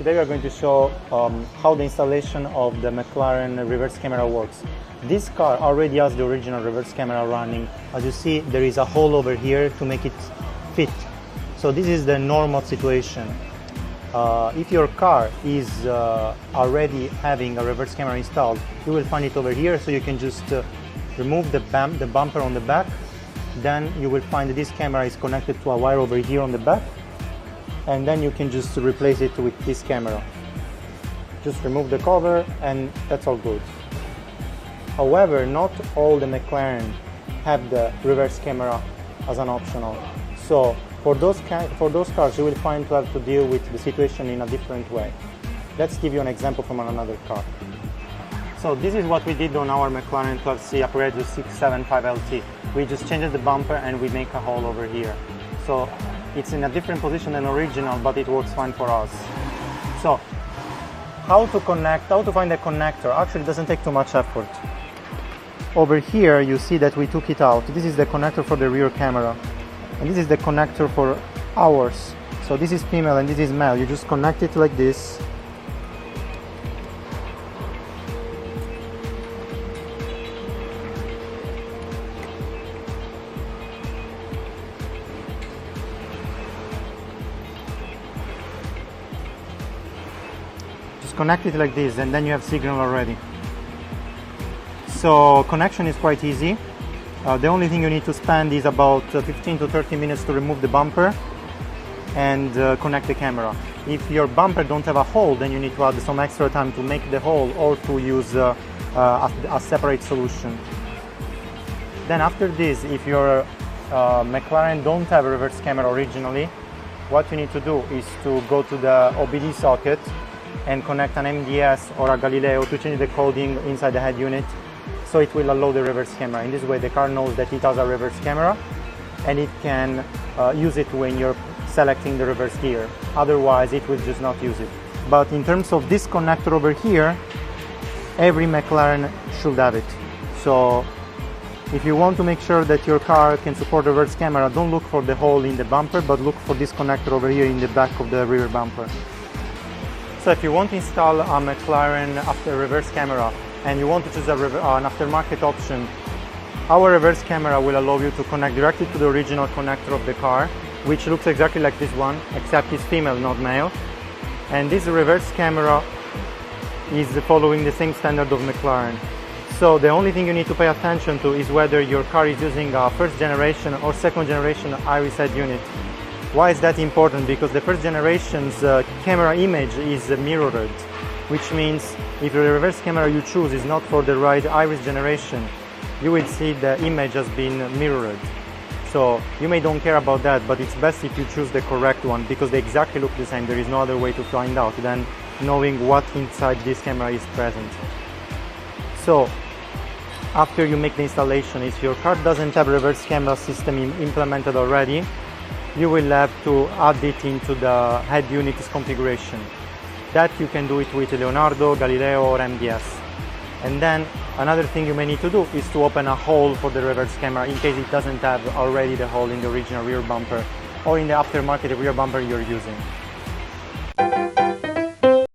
Today we are going to show how the installation of the McLaren reverse camera works. This car already has the original reverse camera running. As you see, there is a hole over here to make it fit. So this is the normal situation. If your car is already having a reverse camera installed, you will find it over here, so you can just remove the bumper on the back. Then you will find that this camera is connected to a wire over here on the back, and then you can just replace it with this camera. Just remove the cover and that's all good. However, not all the McLaren have the reverse camera as an optional. So for those cars, you will find to have to deal with the situation in a different way. Let's give you an example from another car. So this is what we did on our McLaren 12C Apparatus 675 LT. We just changed the bumper and we make a hole over here. So it's in a different position than original, but it works fine for us. So how to find the connector? Actually, it doesn't take too much effort. Over here you see that we took it out. This is the connector for the rear camera, and this is the connector for ours. So this is female and this is male. You just connect it like this. Just connect it like this, and then you have signal already. So connection is quite easy. The only thing you need to spend is about 15 to 30 minutes to remove the bumper and connect the camera. If your bumper don't have a hole, then you need to add some extra time to make the hole or to use a separate solution. Then after this, if your McLaren don't have a reverse camera originally, what you need to do is to go to the OBD socket and connect an MDS or a Galileo to change the coding inside the head unit, so it will allow the reverse camera. In this way the car knows that it has a reverse camera and it can use it when you're selecting the reverse gear. Otherwise it will just not use it. But in terms of this connector over here, every McLaren should have it. So if you want to make sure that your car can support the reverse camera, don't look for the hole in the bumper, but look for this connector over here in the back of the rear bumper. So if you want to install a McLaren after reverse camera and you want to choose an aftermarket option, our reverse camera will allow you to connect directly to the original connector of the car, which looks exactly like this one, except it's female, not male. And this reverse camera is following the same standard of McLaren. So the only thing you need to pay attention to is whether your car is using a first generation or second generation iris head unit. Why is that important? Because the first generation's camera image is mirrored, which means if the reverse camera you choose is not for the right iris generation, you will see the image has been mirrored. So you may don't care about that, but it's best if you choose the correct one, because they exactly look the same. There is no other way to find out than knowing what inside this camera is present. So after you make the installation, if your car doesn't have a reverse camera system implemented already, you will have to add it into the head unit's configuration. That you can do it with Leonardo, Galileo or MDS. And then another thing you may need to do is to open a hole for the reverse camera in case it doesn't have already the hole in the original rear bumper or in the aftermarket rear bumper you're using.